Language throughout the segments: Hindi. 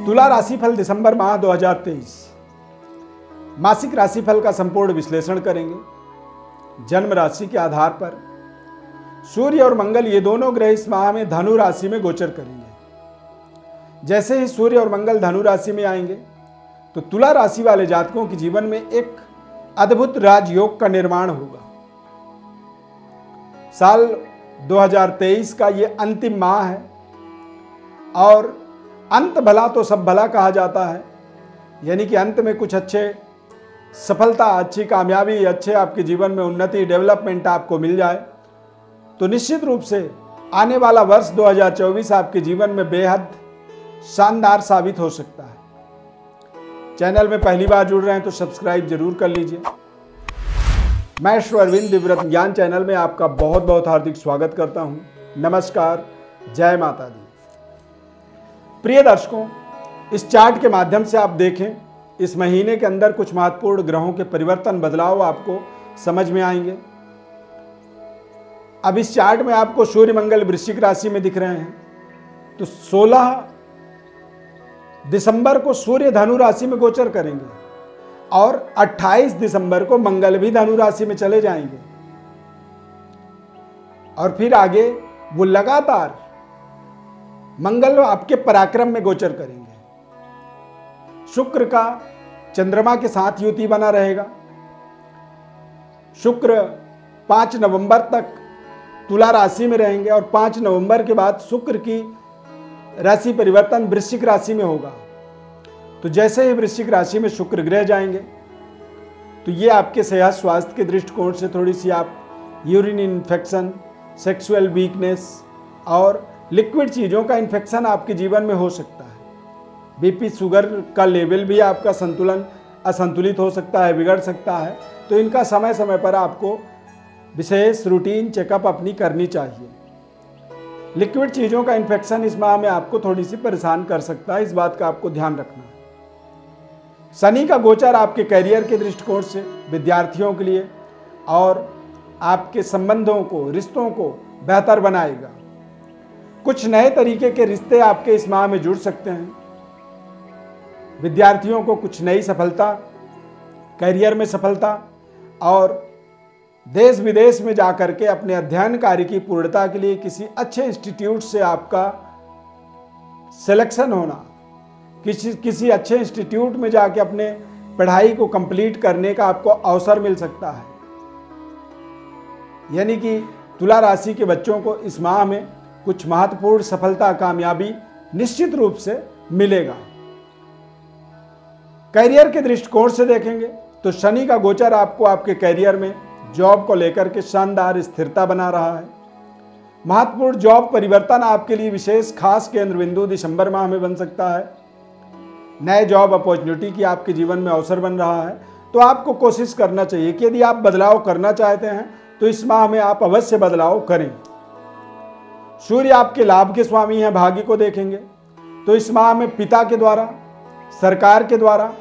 तुला राशिफल दिसंबर माह 2023 मासिक राशिफल का संपूर्ण विश्लेषण करेंगे। जन्म राशि के आधार पर सूर्य और मंगल ये दोनों ग्रह इस माह में धनु राशि में गोचर करेंगे। जैसे ही सूर्य और मंगल धनु राशि में आएंगे तो तुला राशि वाले जातकों के जीवन में एक अद्भुत राजयोग का निर्माण होगा। साल 2023 का ये अंतिम माह है और अंत भला तो सब भला कहा जाता है, यानी कि अंत में कुछ अच्छे सफलता, अच्छी कामयाबी, अच्छे आपके जीवन में उन्नति, डेवलपमेंट आपको मिल जाए तो निश्चित रूप से आने वाला वर्ष 2024 आपके जीवन में बेहद शानदार साबित हो सकता है। चैनल में पहली बार जुड़ रहे हैं तो सब्सक्राइब जरूर कर लीजिए। मैं श्री अरविंद दिव्यव्रत ज्ञान चैनल में आपका बहुत बहुत हार्दिक स्वागत करता हूं। नमस्कार, जय माता दी। प्रिय दर्शकों, इस चार्ट के माध्यम से आप देखें, इस महीने के अंदर कुछ महत्वपूर्ण ग्रहों के परिवर्तन, बदलाव आपको समझ में आएंगे। अब इस चार्ट में आपको सूर्य मंगल वृश्चिक राशि में दिख रहे हैं, तो 16 दिसंबर को सूर्य धनु राशि में गोचर करेंगे और 28 दिसंबर को मंगल भी धनु राशि में चले जाएंगे और फिर आगे वो लगातार मंगल आपके पराक्रम में गोचर करेंगे। शुक्र का चंद्रमा के साथ युति बना रहेगा। शुक्र 5 नवंबर तक तुला राशि में रहेंगे और 5 नवंबर के बाद शुक्र की राशि परिवर्तन वृश्चिक राशि में होगा। तो जैसे ही वृश्चिक राशि में शुक्र ग्रह जाएंगे तो ये आपके सेहत स्वास्थ्य के दृष्टिकोण से थोड़ी सी आप यूरिन इन्फेक्शन, सेक्सुअल वीकनेस और लिक्विड चीज़ों का इन्फेक्शन आपके जीवन में हो सकता है। बीपी, शुगर का लेवल भी आपका संतुलन असंतुलित हो सकता है, बिगड़ सकता है। तो इनका समय समय पर आपको विशेष रूटीन चेकअप अपनी करनी चाहिए। लिक्विड चीज़ों का इन्फेक्शन इस माह में आपको थोड़ी सी परेशान कर सकता है, इस बात का आपको ध्यान रखना है। शनि का गोचर आपके करियर के दृष्टिकोण से विद्यार्थियों के लिए और आपके संबंधों को, रिश्तों को बेहतर बनाएगा। कुछ नए तरीके के रिश्ते आपके इस माह में जुड़ सकते हैं। विद्यार्थियों को कुछ नई सफलता, करियर में सफलता और देश विदेश में जाकर के अपने अध्ययन कार्य की पूर्णता के लिए किसी अच्छे इंस्टीट्यूट से आपका सिलेक्शन होना, किसी अच्छे इंस्टीट्यूट में जाके अपने पढ़ाई को कंप्लीट करने का आपको अवसर मिल सकता है। यानी कि तुला राशि के बच्चों को इस माह में कुछ महत्वपूर्ण सफलता, कामयाबी निश्चित रूप से मिलेगा। करियर के दृष्टिकोण से देखेंगे तो शनि का गोचर आपको आपके करियर में जॉब को लेकर के शानदार स्थिरता बना रहा है। महत्वपूर्ण जॉब परिवर्तन आपके लिए विशेष खास केंद्र बिंदु दिसंबर माह में बन सकता है। नए जॉब अपॉर्चुनिटी की आपके जीवन में अवसर बन रहा है, तो आपको कोशिश करना चाहिए कि यदि आप बदलाव करना चाहते हैं तो इस माह में आप अवश्य बदलाव करें। सूर्य आपके लाभ के स्वामी हैं। भाग्य को देखेंगे तो इस माह में पिता के द्वारा, सरकार के द्वारा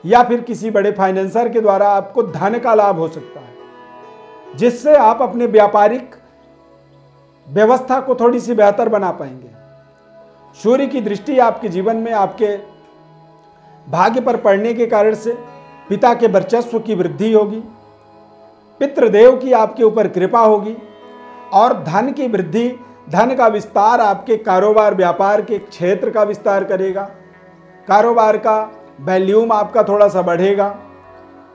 या फिर किसी बड़े फाइनेंसर के द्वारा आपको धन का लाभ हो सकता है, जिससे आप अपने व्यापारिक व्यवस्था को थोड़ी सी बेहतर बना पाएंगे। सूर्य की दृष्टि आपके जीवन में आपके भाग्य पर पड़ने के कारण से पिता के वर्चस्व की वृद्धि होगी, पितृदेव की आपके ऊपर कृपा होगी और धन की वृद्धि, धन का विस्तार आपके कारोबार, व्यापार के क्षेत्र का विस्तार करेगा। कारोबार का वैल्यूम आपका थोड़ा सा बढ़ेगा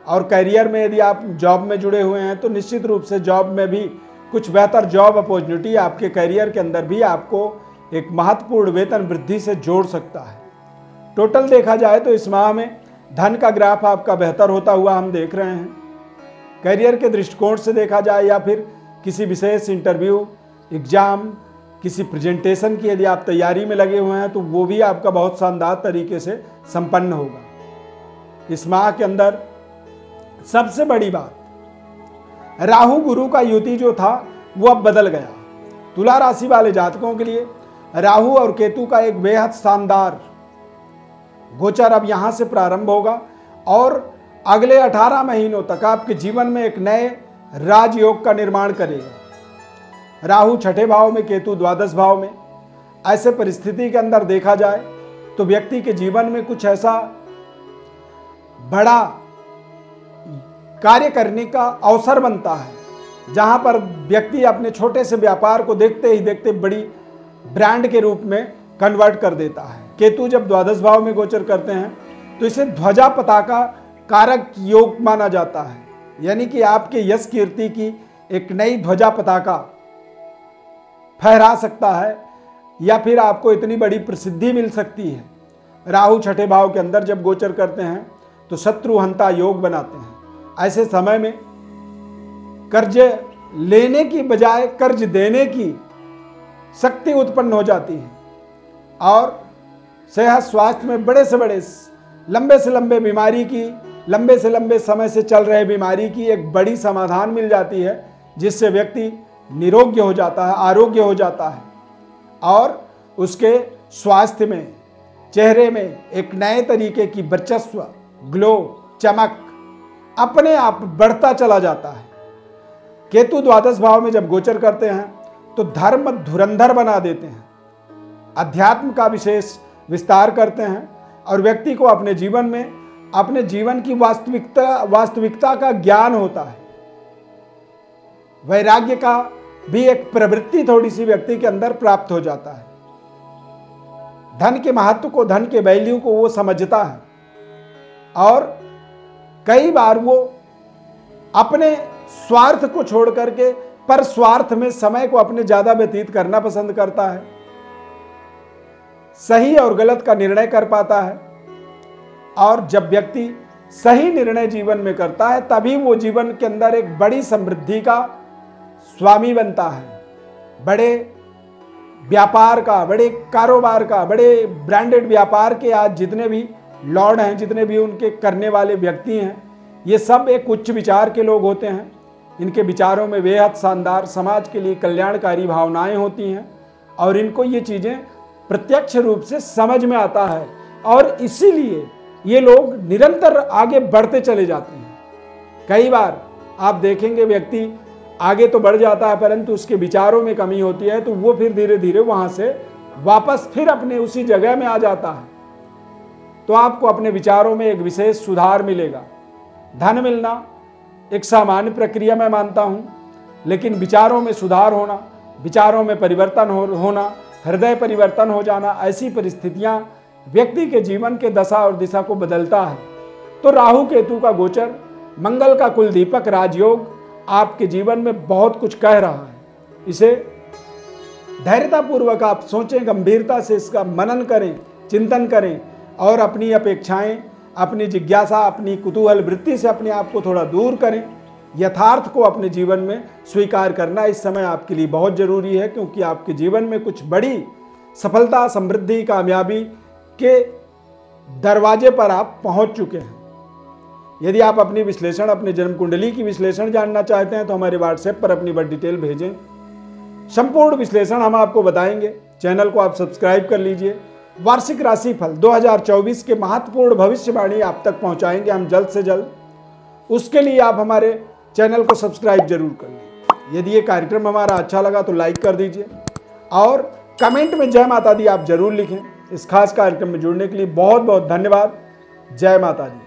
और करियर में यदि आप जॉब में जुड़े हुए हैं तो निश्चित रूप से जॉब में भी कुछ बेहतर जॉब अपॉर्चुनिटी आपके करियर के अंदर भी आपको एक महत्वपूर्ण वेतन वृद्धि से जोड़ सकता है। टोटल देखा जाए तो इस माह में धन का ग्राफ आपका बेहतर होता हुआ हम देख रहे हैं। करियर के दृष्टिकोण से देखा जाए या फिर किसी विशेष इंटरव्यू, एग्जाम, किसी प्रेजेंटेशन की यदि आप तैयारी में लगे हुए हैं तो वो भी आपका बहुत शानदार तरीके से संपन्न होगा। इस माह के अंदर सबसे बड़ी बात, राहु गुरु का युति जो था वो अब बदल गया। तुला राशि वाले जातकों के लिए राहु और केतु का एक बेहद शानदार गोचर अब यहां से प्रारंभ होगा और अगले 18 महीनों तक आपके जीवन में एक नए राजयोग का निर्माण करेगा। राहु 6ठे भाव में, केतु द्वादश भाव में। ऐसे परिस्थिति के अंदर देखा जाए तो व्यक्ति के जीवन में कुछ ऐसा बड़ा कार्य करने का अवसर बनता है जहां पर व्यक्ति अपने छोटे से व्यापार को देखते ही देखते बड़ी ब्रांड के रूप में कन्वर्ट कर देता है। केतु जब द्वादश भाव में गोचर करते हैं तो इसे ध्वजा पताका कारक योग माना जाता है, यानी कि आपके यश कीर्ति की एक नई ध्वजा पताका फहरा सकता है या फिर आपको इतनी बड़ी प्रसिद्धि मिल सकती है। राहु छठे भाव के अंदर जब गोचर करते हैं तो शत्रुहंता योग बनाते हैं। ऐसे समय में कर्ज लेने की बजाय कर्ज देने की शक्ति उत्पन्न हो जाती है और सेहत स्वास्थ्य में बड़े से बड़े लंबे से लंबे बीमारी की लंबे से लंबे समय से चल रहे बीमारी की एक बड़ी समाधान मिल जाती है, जिससे व्यक्ति निरोग्य हो जाता है, आरोग्य हो जाता है और उसके स्वास्थ्य में, चेहरे में एक नए तरीके की वर्चस्व, ग्लो, चमक अपने आप बढ़ता चला जाता है। केतु द्वादश भाव में जब गोचर करते हैं तो धर्म धुरंधर बना देते हैं, अध्यात्म का विशेष विस्तार करते हैं और व्यक्ति को अपने जीवन में अपने जीवन की वास्तविकता का ज्ञान होता है। वैराग्य का भी एक प्रवृत्ति थोड़ी सी व्यक्ति के अंदर प्राप्त हो जाता है। धन के महत्व को, धन के वैल्यू को वो समझता है और कई बार वो अपने स्वार्थ को छोड़ करके पर स्वार्थ में समय को अपने ज्यादा व्यतीत करना पसंद करता है, सही और गलत का निर्णय कर पाता है और जब व्यक्ति सही निर्णय जीवन में करता है तभी वो जीवन के अंदर एक बड़ी समृद्धि का स्वामी बनता है। बड़े व्यापार का, बड़े कारोबार का, बड़े ब्रांडेड व्यापार के आज जितने भी लॉर्ड हैं, जितने भी उनके करने वाले व्यक्ति हैं, ये सब एक उच्च विचार के लोग होते हैं। इनके विचारों में बेहद शानदार समाज के लिए कल्याणकारी भावनाएं होती हैं और इनको ये चीज़ें प्रत्यक्ष रूप से समझ में आता है और इसीलिए ये लोग निरंतर आगे बढ़ते चले जाते हैं। कई बार आप देखेंगे व्यक्ति आगे तो बढ़ जाता है परंतु उसके विचारों में कमी होती है तो वो फिर धीरे धीरे वहाँ से वापस फिर अपने उसी जगह में आ जाता है। तो आपको अपने विचारों में एक विशेष सुधार मिलेगा। धन मिलना एक सामान्य प्रक्रिया मैं मानता हूँ, लेकिन विचारों में सुधार होना, विचारों में परिवर्तन होना, हृदय परिवर्तन हो जाना, ऐसी परिस्थितियाँ व्यक्ति के जीवन के दशा और दिशा को बदलता है। तो राहु केतु का गोचर, मंगल का कुल दीपक राजयोग आपके जीवन में बहुत कुछ कह रहा है। इसे धैर्यतापूर्वक आप सोचें, गंभीरता से इसका मनन करें, चिंतन करें और अपनी अपेक्षाएं, अपनी जिज्ञासा, अपनी कुतूहल वृत्ति से अपने आप को थोड़ा दूर करें। यथार्थ को अपने जीवन में स्वीकार करना इस समय आपके लिए बहुत जरूरी है, क्योंकि आपके जीवन में कुछ बड़ी सफलता, समृद्धि, कामयाबी के दरवाजे पर आप पहुंच चुके हैं। यदि आप अपनी विश्लेषण, अपने जन्म कुंडली की विश्लेषण जानना चाहते हैं तो हमारे व्हाट्सएप पर अपनी बड़ी डिटेल भेजें, संपूर्ण विश्लेषण हम आपको बताएंगे। चैनल को आप सब्सक्राइब कर लीजिए। वार्षिक राशिफल 2024 के महत्वपूर्ण भविष्यवाणी आप तक पहुंचाएंगे हम जल्द से जल्द। उसके लिए आप हमारे चैनल को सब्सक्राइब जरूर कर लें। यदि ये कार्यक्रम हमारा अच्छा लगा तो लाइक कर दीजिए और कमेंट में जय माता दी आप जरूर लिखें। इस खास कार्यक्रम में जुड़ने के लिए बहुत बहुत धन्यवाद। जय माता दी।